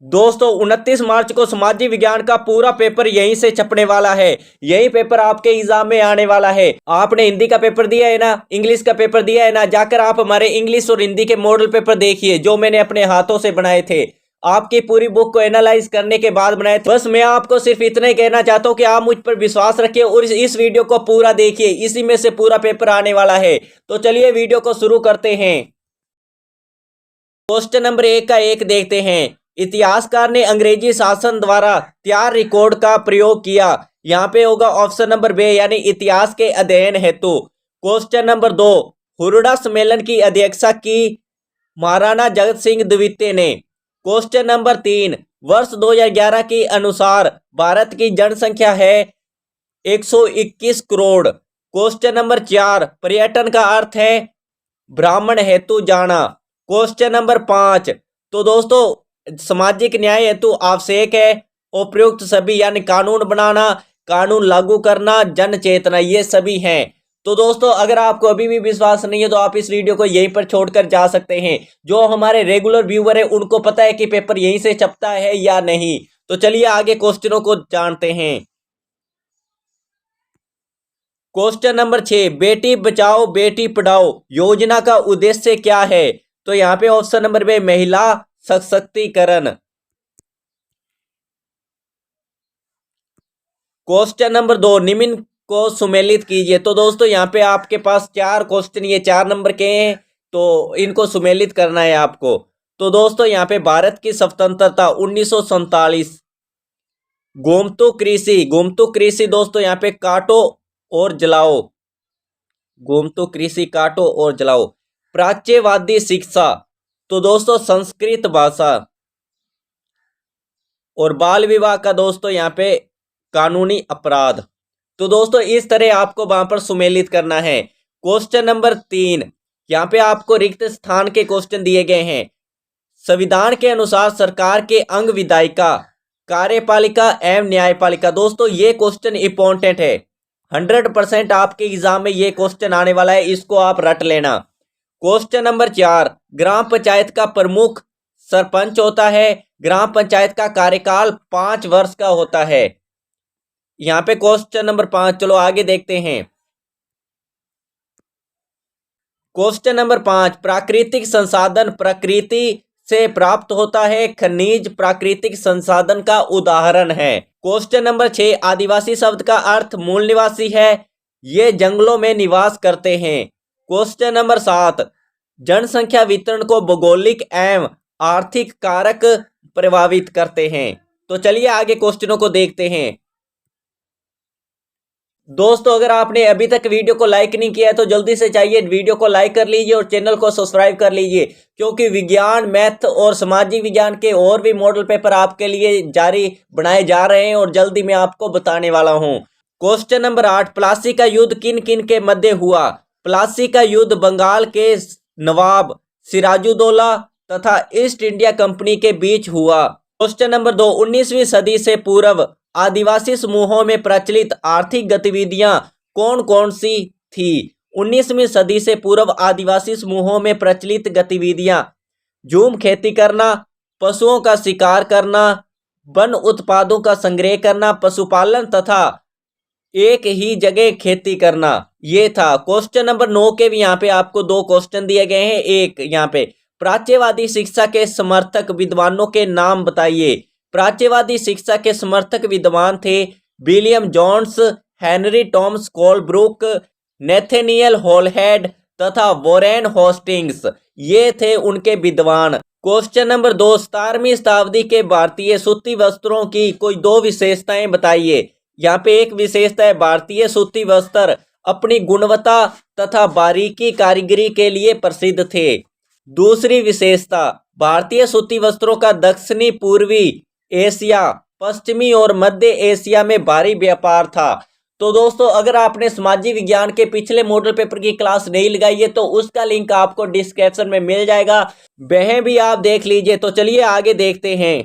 दोस्तों 29 मार्च को सामाजिक विज्ञान का पूरा पेपर यहीं से छपने वाला है। यही पेपर आपके एग्जाम में आने वाला है। आपने हिंदी का पेपर दिया है ना, इंग्लिश का पेपर दिया है ना, जाकर आप हमारे इंग्लिश और हिंदी के मॉडल पेपर देखिए जो मैंने अपने हाथों से बनाए थे। आपकी पूरी बुक को एनालाइज करने के बाद बनाए थे। बस मैं आपको सिर्फ इतना ही कहना चाहता हूँ कि आप मुझ पर विश्वास रखिए और इस वीडियो को पूरा देखिए, इसी में से पूरा पेपर आने वाला है। तो चलिए वीडियो को शुरू करते हैं। क्वेश्चन नंबर 1 का 1 देखते हैं। इतिहासकार ने अंग्रेजी शासन द्वारा तैयार रिकॉर्ड का प्रयोग किया। यहाँ पे होगा ऑप्शन नंबर बी यानी इतिहास के अध्ययन हेतु। क्वेश्चन नंबर 2, हुरडा सम्मेलन की अध्यक्षता की महाराणा जगत सिंह द्वितीय ने। क्वेश्चन नंबर 3, वर्ष 2011 के अनुसार भारत की जनसंख्या है 121 करोड़। क्वेश्चन नंबर 4, पर्यटन का अर्थ है ब्राह्मण हेतु जाना। क्वेश्चन नंबर 5, तो दोस्तों सामाजिक न्याय हेतु आवश्यक है उपयुक्त सभी यानी कानून बनाना, कानून लागू करना, जन चेतना, ये सभी हैं। तो दोस्तों अगर आपको अभी भी विश्वास नहीं है तो आप इस वीडियो को यहीं पर छोड़कर जा सकते हैं। जो हमारे रेगुलर व्यूअर है उनको पता है कि पेपर यहीं से छपता है या नहीं। तो चलिए आगे क्वेश्चनों को जानते हैं। क्वेश्चन नंबर 6, बेटी बचाओ बेटी पढ़ाओ योजना का उद्देश्य क्या है। तो यहाँ पे ऑप्शन नंबर बी महिला सशक्तिकरण। क्वेश्चन नंबर 2, निम्न को सुमेलित कीजिए। तो दोस्तों यहाँ पे आपके पास 4 क्वेश्चन, ये 4 नंबर के हैं, तो इनको सुमेलित करना है आपको। तो दोस्तों यहाँ पे भारत की स्वतंत्रता 1947, गोमतू कृषि दोस्तों यहाँ पे काटो और जलाओ, गोमतू कृषि काटो और जलाओ। प्राच्यवादी शिक्षा, तो दोस्तों संस्कृत भाषा। और बाल विवाह का दोस्तों यहाँ पे कानूनी अपराध। तो दोस्तों इस तरह आपको वहां पर सुमेलित करना है। क्वेश्चन नंबर 3, यहाँ पे आपको रिक्त स्थान के क्वेश्चन दिए गए हैं। संविधान के अनुसार सरकार के अंग विधायिका, कार्यपालिका एवं न्यायपालिका। दोस्तों ये क्वेश्चन इंपॉर्टेंट है, 100% आपके एग्जाम में ये क्वेश्चन आने वाला है, इसको आप रट लेना। क्वेश्चन नंबर 4, ग्राम पंचायत का प्रमुख सरपंच होता है। ग्राम पंचायत का कार्यकाल 5 वर्ष का होता है। यहाँ पे क्वेश्चन नंबर 5, चलो आगे देखते हैं। क्वेश्चन नंबर 5, प्राकृतिक संसाधन प्रकृति से प्राप्त होता है। खनिज प्राकृतिक संसाधन का उदाहरण है। क्वेश्चन नंबर 6, आदिवासी शब्द का अर्थ मूल निवासी है, ये जंगलों में निवास करते हैं। क्वेश्चन नंबर 7, जनसंख्या वितरण को भौगोलिक एवं आर्थिक कारक प्रभावित करते हैं। तो चलिए आगे क्वेश्चनों को देखते हैं। दोस्तों अगर आपने अभी तक वीडियो को लाइक नहीं किया है तो जल्दी से चाहिए वीडियो को लाइक कर लीजिए और चैनल को सब्सक्राइब कर लीजिए, क्योंकि विज्ञान, मैथ और सामाजिक विज्ञान के और भी मॉडल पेपर आपके लिए जारी बनाए जा रहे हैं और जल्दी मैं आपको बताने वाला हूं। क्वेश्चन नंबर 8, प्लासी का युद्ध किन किन के मध्य हुआ। प्लासी का युद्ध बंगाल के नवाब सिराजुद्दौला तथा ईस्ट इंडिया कंपनी के बीच हुआ। क्वेश्चन नंबर 2, 19वीं सदी से पूर्व आदिवासी समूहों में प्रचलित आर्थिक गतिविधियां कौन कौन सी थी। 19वीं सदी से पूर्व आदिवासी समूहों में प्रचलित गतिविधियां झूम खेती करना, पशुओं का शिकार करना, वन उत्पादों का संग्रह करना, पशुपालन तथा एक ही जगह खेती करना, ये था। क्वेश्चन नंबर 9 के भी यहाँ पे आपको 2 क्वेश्चन दिए गए हैं। एक यहाँ पे प्राच्यवादी शिक्षा के समर्थक विद्वानों के नाम बताइए। प्राच्यवादी शिक्षा के समर्थक विद्वान थे William Jones, Henry Thomas Colebrooke, Nathaniel Halhed तथा वॉरेन होस्टिंग्स, ये थे उनके विद्वान। क्वेश्चन नंबर 2, 17वीं शताब्दी के भारतीय सूती वस्त्रों की कोई 2 विशेषताएं बताइए। यहाँ पे एक विशेषता है भारतीय सूती वस्त्र अपनी गुणवत्ता तथा बारीकी कारीगरी के लिए प्रसिद्ध थे। दूसरी विशेषता, भारतीय सूती वस्त्रों का दक्षिणी पूर्वी एशिया, पश्चिमी और मध्य एशिया में भारी व्यापार था। तो दोस्तों अगर आपने सामाजिक विज्ञान के पिछले मॉडल पेपर की क्लास नहीं लगाई है तो उसका लिंक आपको डिस्क्रिप्शन में मिल जाएगा, वह भी आप देख लीजिए। तो चलिए आगे देखते हैं।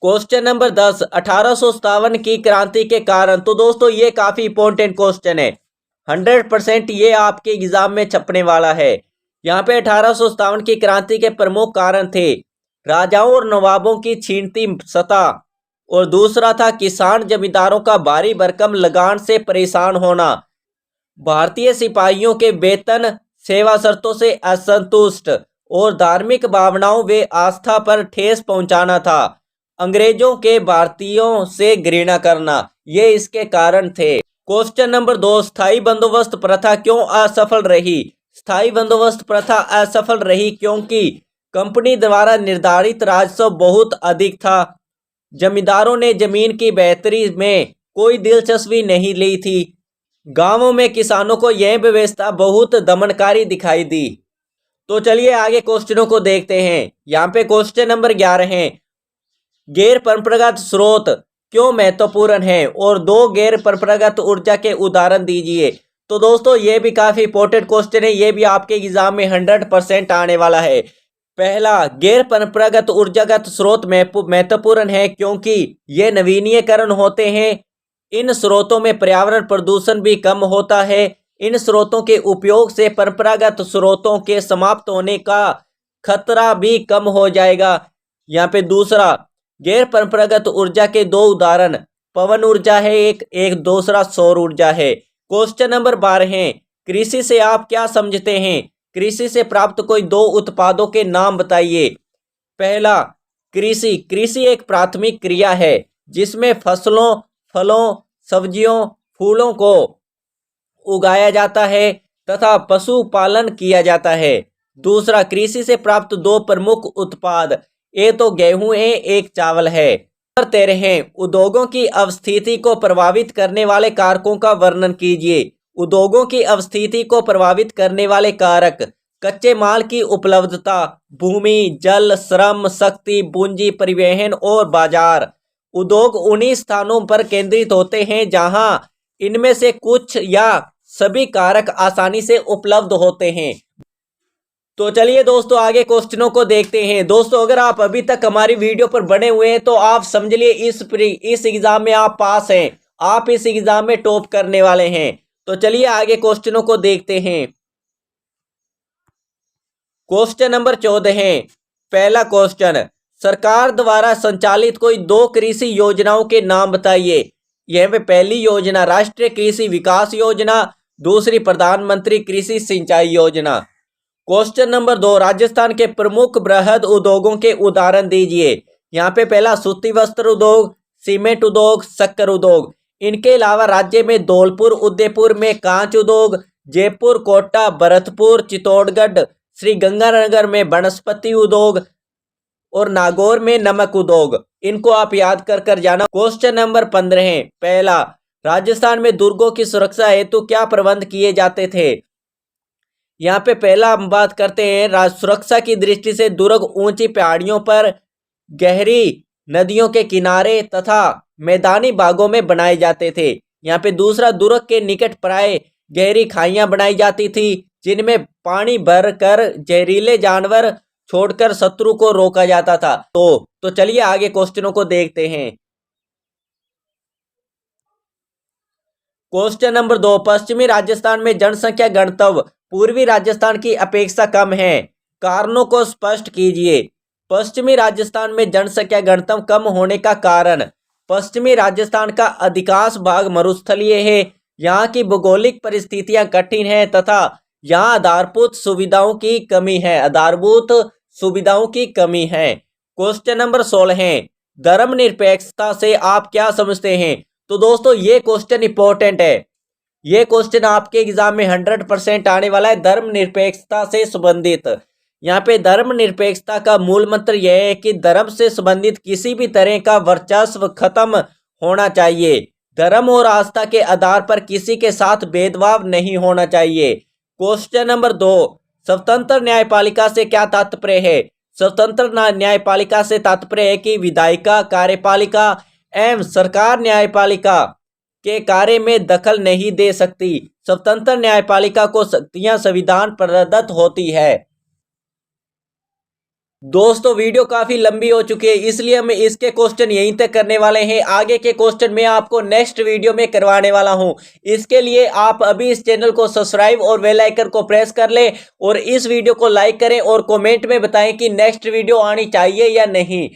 क्वेश्चन नंबर 10, 1857 की क्रांति के कारण। तो दोस्तों ये काफी इंपॉर्टेंट क्वेश्चन है, 100% ये आपके एग्जाम में छपने वाला है। यहाँ पे 1857 की क्रांति के प्रमुख कारण थे राजाओं और नवाबों की छीनती सत्ता, और दूसरा था किसान जमींदारों का भारी भरकम लगान से परेशान होना, भारतीय सिपाहियों के वेतन सेवा शर्तों से असंतुष्ट, और धार्मिक भावनाओं व आस्था पर ठेस पहुंचाना था, अंग्रेजों के भारतीयों से घृणा करना, ये इसके कारण थे। क्वेश्चन नंबर 2, स्थायी बंदोबस्त प्रथा क्यों असफल रही? स्थायी बंदोबस्त प्रथा असफल रही क्योंकि कंपनी द्वारा निर्धारित राजस्व बहुत अधिक था, जमींदारों ने जमीन की बेहतरी में कोई दिलचस्पी नहीं ली थी, गांवों में किसानों को यह व्यवस्था बहुत दमनकारी दिखाई दी। तो चलिए आगे क्वेश्चनों को देखते हैं। यहाँ पे क्वेश्चन नंबर 11 है, गैर परंपरागत स्रोत क्यों महत्वपूर्ण है, और 2 गैर परंपरागत ऊर्जा के उदाहरण दीजिए। तो दोस्तों ये भी काफी इंपॉर्टेंट क्वेश्चन है, ये भी आपके एग्जाम में 100% आने वाला है। पहला, गैर परंपरागत ऊर्जागत स्रोत महत्वपूर्ण है क्योंकि ये नवीनीकरण होते हैं, इन स्रोतों में पर्यावरण प्रदूषण भी कम होता है, इन स्रोतों के उपयोग से परंपरागत स्रोतों के समाप्त होने का खतरा भी कम हो जाएगा। यहाँ पे दूसरा, गैर परंपरागत ऊर्जा के 2 उदाहरण, पवन ऊर्जा है एक दूसरा सौर ऊर्जा है। क्वेश्चन नंबर 12 है, कृषि से आप क्या समझते हैं? कृषि से प्राप्त कोई 2 उत्पादों के नाम बताइए। पहला, कृषि एक प्राथमिक क्रिया है जिसमें फसलों, फलों, सब्जियों, फूलों को उगाया जाता है तथा पशुपालन किया जाता है। दूसरा, कृषि से प्राप्त 2 प्रमुख उत्पाद, एक तो गेहूं है, एक चावल है। नंबर 13 है, उद्योगों की अवस्थिति को प्रभावित करने वाले कारकों का वर्णन कीजिए। उद्योगों की अवस्थिति को प्रभावित करने वाले कारक, कच्चे माल की उपलब्धता, भूमि, जल, श्रम शक्ति, पूंजी, परिवहन और बाजार। उद्योग उन्हीं स्थानों पर केंद्रित होते हैं जहां इनमें से कुछ या सभी कारक आसानी से उपलब्ध होते हैं। तो चलिए दोस्तों आगे क्वेश्चनों को देखते हैं। दोस्तों अगर आप अभी तक हमारी वीडियो पर बने हुए हैं तो आप समझ लिए इस एग्जाम में आप पास हैं, आप इस एग्जाम में टॉप करने वाले हैं। तो चलिए आगे क्वेश्चनों को देखते हैं। क्वेश्चन नंबर 14 है, पहला क्वेश्चन, सरकार द्वारा संचालित कोई 2 कृषि योजनाओं के नाम बताइए। यह पे पहली योजना राष्ट्रीय कृषि विकास योजना, दूसरी प्रधानमंत्री कृषि सिंचाई योजना। क्वेश्चन नंबर 2, राजस्थान के प्रमुख बृहद उद्योगों के उदाहरण दीजिए। यहाँ पे पहला सूती वस्त्र उद्योग, सीमेंट उद्योग, शक्कर उद्योग। इनके अलावा राज्य में धौलपुर उदयपुर में कांच उद्योग, जयपुर, कोटा, भरतपुर, चित्तौड़गढ़, श्री गंगानगर में वनस्पति उद्योग और नागौर में नमक उद्योग। इनको आप याद कर जाना। क्वेश्चन नंबर 15 है, पहला, राजस्थान में दुर्गों की सुरक्षा हेतु क्या प्रबंध किए जाते थे। यहाँ पे पहला हम बात करते हैं, सुरक्षा की दृष्टि से दुर्ग ऊंची पहाड़ियों पर, गहरी नदियों के किनारे तथा मैदानी भागों में बनाए जाते थे। यहाँ पे दूसरा, दुर्ग के निकट प्राय गहरी खाइयां बनाई जाती थी जिनमें पानी भर कर जहरीले जानवर छोड़कर शत्रु को रोका जाता था। तो चलिए आगे क्वेश्चनों को देखते हैं। क्वेश्चन नंबर 2, पश्चिमी राजस्थान में जनसंख्या घनत्व पूर्वी राजस्थान की अपेक्षा कम है, कारणों को स्पष्ट कीजिए। पश्चिमी राजस्थान में जनसंख्या घनत्व कम होने का कारण, पश्चिमी राजस्थान का अधिकांश भाग मरुस्थलीय है, यहाँ की भौगोलिक परिस्थितियां कठिन हैं तथा यहाँ आधारभूत सुविधाओं की कमी है। क्वेश्चन नंबर 16 है, धर्मनिरपेक्षता से आप क्या समझते हैं। तो दोस्तों ये क्वेश्चन इंपॉर्टेंट है, ये क्वेश्चन आपके एग्जाम में 100% आने वाला है, धर्मनिरपेक्षता से संबंधित। यहाँ पे धर्मनिरपेक्षता का मूल मंत्र यह है कि धर्म से संबंधित किसी भी तरह का वर्चस्व खत्म होना चाहिए, धर्म और आस्था के आधार पर किसी के साथ भेदभाव नहीं होना चाहिए। क्वेश्चन नंबर 2, स्वतंत्र न्यायपालिका से क्या तात्पर्य है। स्वतंत्र न्यायपालिका से तात्पर्य है कि विधायिका, कार्यपालिका एवं सरकार न्यायपालिका के कार्य में दखल नहीं दे सकती। स्वतंत्र न्यायपालिका को शक्तियां संविधान प्रदत्त होती है। दोस्तों वीडियो काफी लंबी हो चुकी है, इसलिए हम इसके क्वेश्चन यहीं तक करने वाले हैं। आगे के क्वेश्चन मैं आपको नेक्स्ट वीडियो में करवाने वाला हूं। इसके लिए आप अभी इस चैनल को सब्सक्राइब और बेल आइकन को प्रेस कर लें और इस वीडियो को लाइक करें और कमेंट में बताएं कि नेक्स्ट वीडियो आनी चाहिए या नहीं।